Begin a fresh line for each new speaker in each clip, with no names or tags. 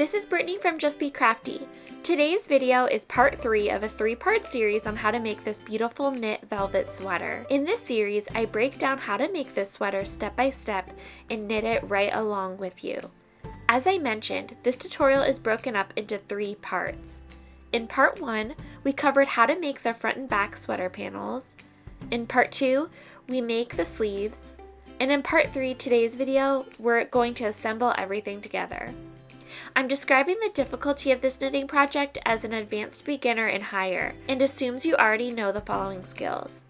this is Brittany from Just Be Crafty. Today's video is part 3 of a 3-part series on how to make this beautiful knit velvet sweater. In this series, I break down how to make this sweater step by step and knit it right along with you. As I mentioned, this tutorial is broken up into 3 parts. In part 1, we covered how to make the front and back sweater panels. In part 2, we make the sleeves. And in part 3, today's video, we're going to assemble everything together. I'm describing the difficulty of this knitting project as an advanced beginner and higher, and assumes you already know the following skills: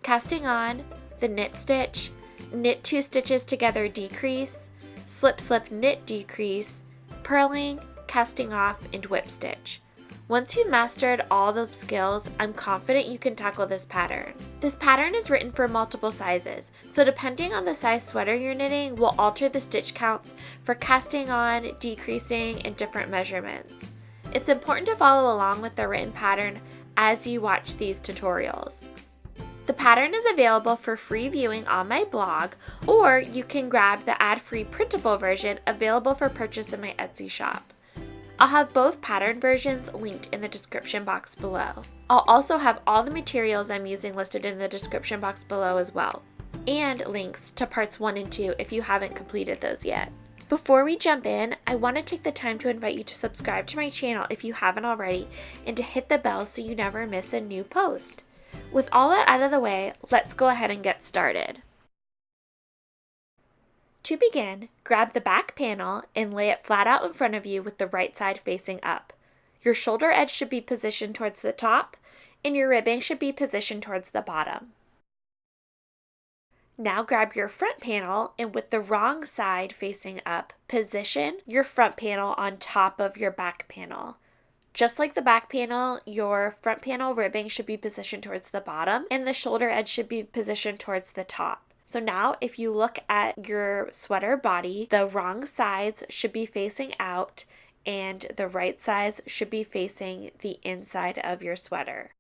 casting on, the knit stitch, knit 2 stitches together decrease, slip slip knit decrease, purling, casting off, and whip stitch. Once you've mastered all those skills, I'm confident you can tackle this pattern. This pattern is written for multiple sizes, so depending on the size sweater you're knitting will alter the stitch counts for casting on, decreasing, and different measurements. It's important to follow along with the written pattern as you watch these tutorials. The pattern is available for free viewing on my blog, or you can grab the ad-free printable version available for purchase in my Etsy shop. I'll have both pattern versions linked in the description box below. I'll also have all the materials I'm using listed in the description box below as well, and links to parts 1 and 2 if you haven't completed those yet. Before we jump in, I want to take the time to invite you to subscribe to my channel if you haven't already, and to hit the bell so you never miss a new post. With all that out of the way, let's go ahead and get started. To begin, grab the back panel and lay it flat out in front of you with the right side facing up. Your shoulder edge should be positioned towards the top, and your ribbing should be positioned towards the bottom. Now grab your front panel and with the wrong side facing up, position your front panel on top of your back panel. Just like the back panel, your front panel ribbing should be positioned towards the bottom, and the shoulder edge should be positioned towards the top. So now if you look at your sweater body, the wrong sides should be facing out and the right sides should be facing the inside of your sweater.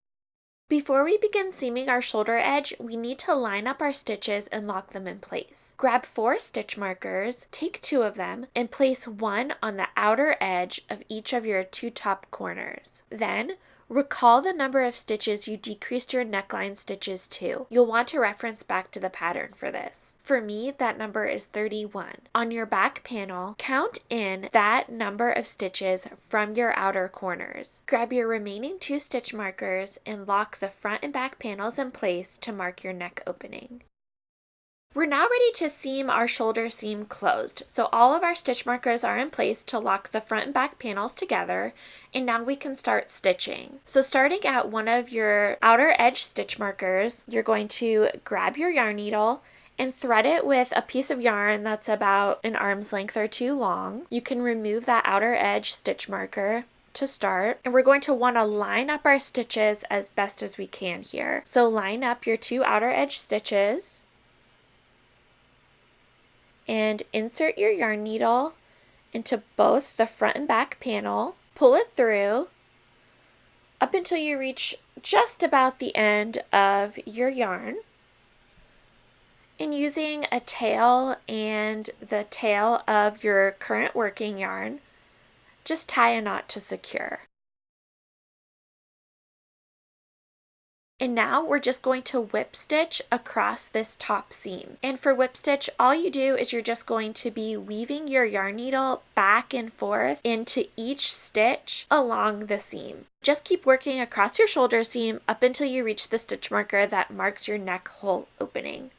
Before we begin seaming our shoulder edge, we need to line up our stitches and lock them in place. Grab 4 stitch markers, take 2 of them, and place 1 on the outer edge of each of your 2 top corners. Then, recall the number of stitches you decreased your neckline stitches to. You'll want to reference back to the pattern for this. For me, that number is 31. On your back panel, count in that number of stitches from your outer corners. Grab your remaining 2 stitch markers and lock the front and back panels in place to mark your neck opening. We're now ready to seam our shoulder seam closed. So all of our stitch markers are in place to lock the front and back panels together, and now we can start stitching. So starting at one of your outer edge stitch markers, you're going to grab your yarn needle and thread it with a piece of yarn that's about an arm's length or 2 long. You can remove that outer edge stitch marker to start, and we're going to want to line up our stitches as best as we can here. So line up your 2 outer edge stitches and insert your yarn needle into both the front and back panel. Pull it through up until you reach just about the end of your yarn. And using a tail and the tail of your current working yarn, just tie a knot to secure. And now we're just going to whip stitch across this top seam. And for whip stitch, all you do is you're just going to be weaving your yarn needle back and forth into each stitch along the seam. Just keep working across your shoulder seam up until you reach the stitch marker that marks your neck hole opening.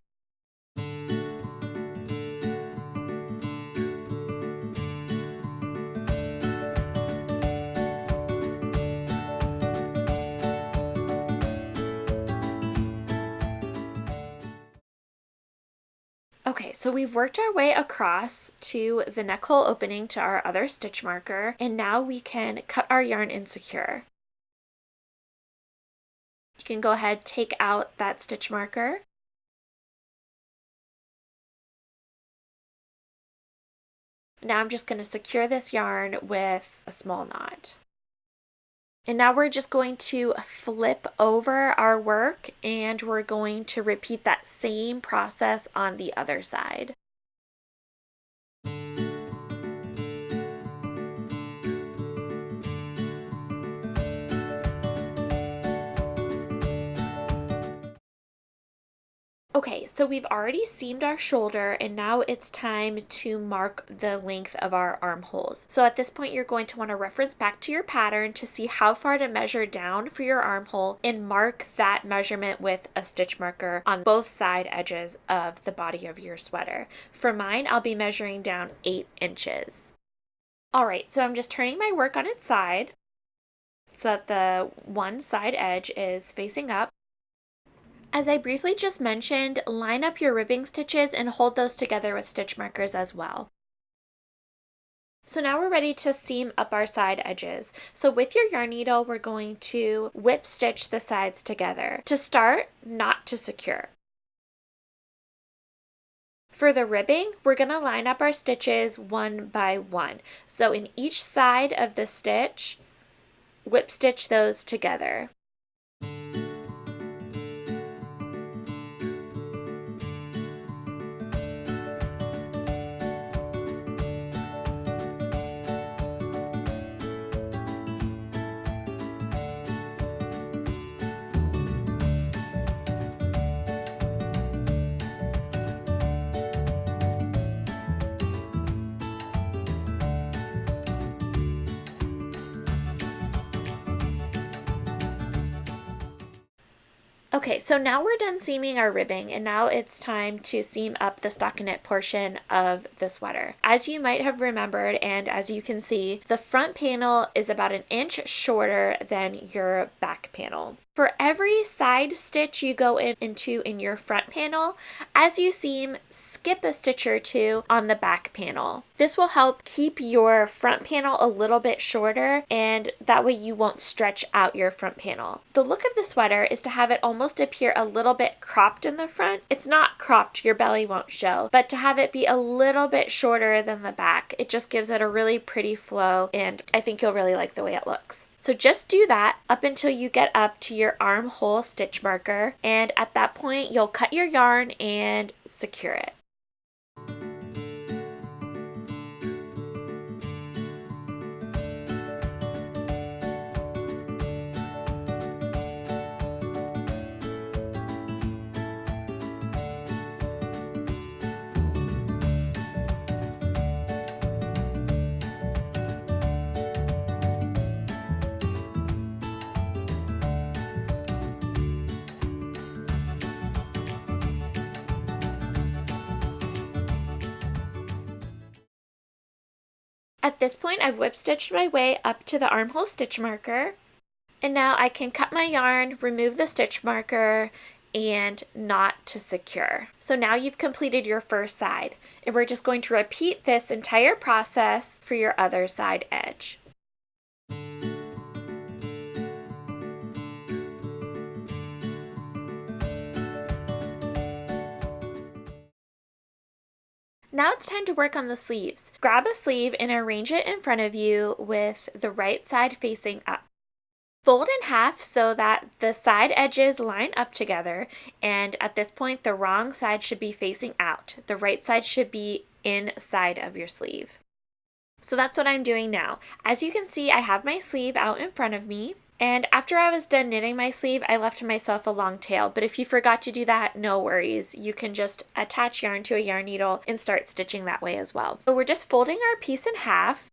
Okay, so we've worked our way across to the neck hole opening to our other stitch marker, and now we can cut our yarn and secure. You can go ahead, take out that stitch marker. Now I'm just going to secure this yarn with a small knot. And now we're just going to flip over our work and we're going to repeat that same process on the other side. Okay, so we've already seamed our shoulder and now it's time to mark the length of our armholes. So at this point, you're going to want to reference back to your pattern to see how far to measure down for your armhole and mark that measurement with a stitch marker on both side edges of the body of your sweater. For mine, I'll be measuring down 8 inches. All right, so I'm just turning my work on its side so that the one side edge is facing up. As I briefly just mentioned, line up your ribbing stitches and hold those together with stitch markers as well. So now we're ready to seam up our side edges. So with your yarn needle, we're going to whip stitch the sides together. To start, not to secure. For the ribbing, we're going to line up our stitches one by one. So in each side of the stitch, whip stitch those together. Okay, so now we're done seaming our ribbing and now it's time to seam up the stockinette portion of the sweater. As you might have remembered and as you can see, the front panel is about 1 inch shorter than your back panel. For every side stitch you go into in your front panel, as you seam, skip a stitch or two on the back panel. This will help keep your front panel a little bit shorter and that way you won't stretch out your front panel. The look of the sweater is to have it almost appear a little bit cropped in the front. It's not cropped, your belly won't show, but to have it be a little bit shorter than the back, it just gives it a really pretty flow and I think you'll really like the way it looks. So just do that up until you get up to your armhole stitch marker, and at that point you'll cut your yarn and secure it. At this point, I've whip stitched my way up to the armhole stitch marker, and now I can cut my yarn, remove the stitch marker, and knot to secure. So now you've completed your first side, and we're just going to repeat this entire process for your other side edge. Now it's time to work on the sleeves. Grab a sleeve and arrange it in front of you with the right side facing up. Fold in half so that the side edges line up together, and at this point the wrong side should be facing out. The right side should be inside of your sleeve. So that's what I'm doing now. As you can see, I have my sleeve out in front of me. And after I was done knitting my sleeve, I left myself a long tail. But if you forgot to do that, no worries. You can just attach yarn to a yarn needle and start stitching that way as well. So we're just folding our piece in half.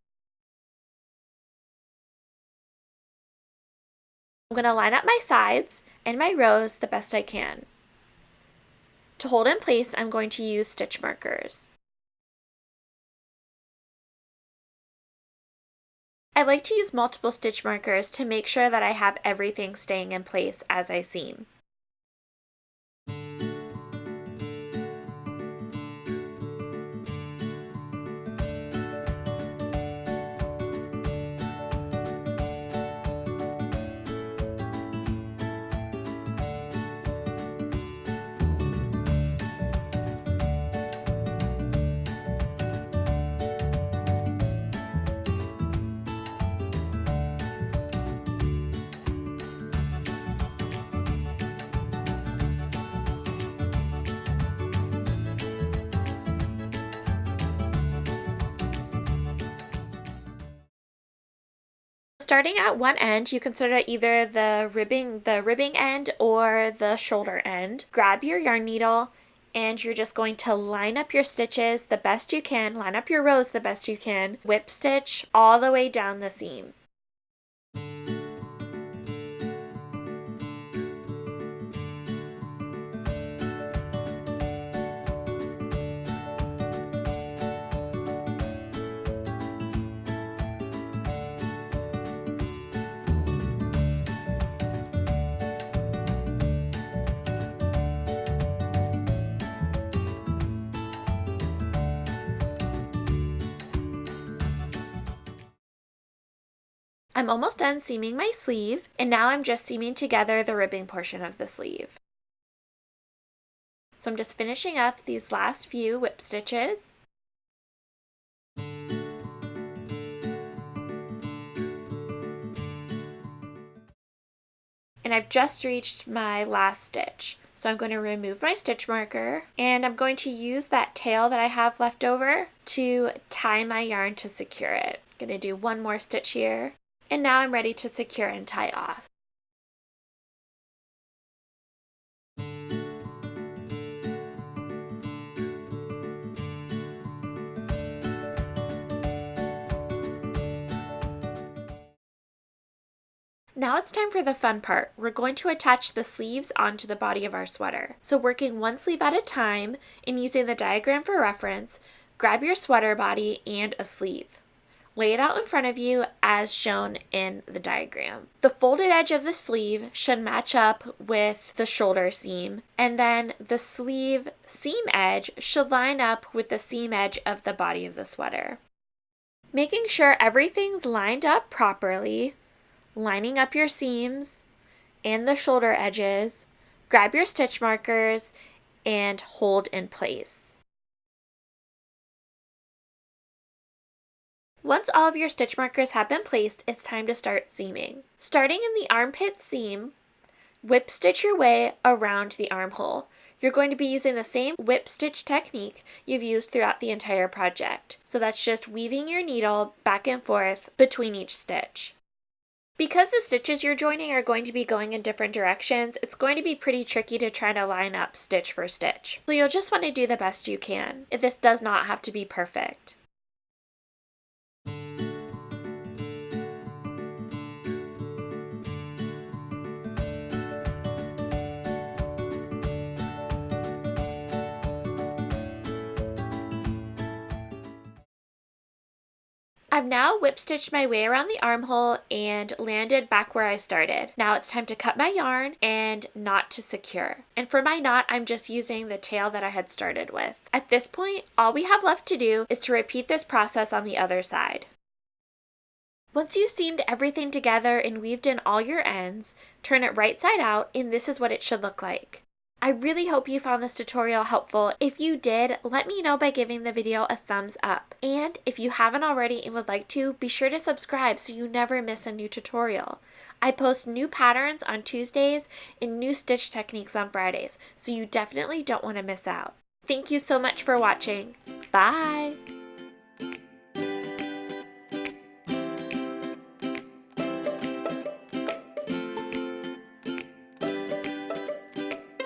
I'm going to line up my sides and my rows the best I can. To hold in place, I'm going to use stitch markers. I like to use multiple stitch markers to make sure that I have everything staying in place as I seam. Starting at one end, you can start at either the ribbing end or the shoulder end. Grab your yarn needle and you're just going to line up your stitches the best you can, line up your rows the best you can, whip stitch all the way down the seam. I'm almost done seaming my sleeve, and now I'm just seaming together the ribbing portion of the sleeve. So I'm just finishing up these last few whip stitches. And I've just reached my last stitch. So I'm going to remove my stitch marker, and I'm going to use that tail that I have left over to tie my yarn to secure it. I'm going to do one more stitch here. And now I'm ready to secure and tie off. Now it's time for the fun part. We're going to attach the sleeves onto the body of our sweater. So working one sleeve at a time and using the diagram for reference, grab your sweater body and a sleeve. Lay it out in front of you as shown in the diagram. The folded edge of the sleeve should match up with the shoulder seam, and then the sleeve seam edge should line up with the seam edge of the body of the sweater. Making sure everything's lined up properly, lining up your seams and the shoulder edges, grab your stitch markers and hold in place. Once all of your stitch markers have been placed, it's time to start seaming. Starting in the armpit seam, whip stitch your way around the armhole. You're going to be using the same whip stitch technique you've used throughout the entire project. So that's just weaving your needle back and forth between each stitch. Because the stitches you're joining are going to be going in different directions, it's going to be pretty tricky to try to line up stitch for stitch. So you'll just want to do the best you can. This does not have to be perfect. I've now whip stitched my way around the armhole and landed back where I started. Now it's time to cut my yarn and knot to secure. And for my knot, I'm just using the tail that I had started with. At this point, all we have left to do is to repeat this process on the other side. Once you've seamed everything together and weaved in all your ends, turn it right side out and this is what it should look like. I really hope you found this tutorial helpful. If you did, let me know by giving the video a thumbs up. And if you haven't already and would like to, be sure to subscribe so you never miss a new tutorial. I post new patterns on Tuesdays and new stitch techniques on Fridays, so you definitely don't want to miss out. Thank you so much for watching. Bye!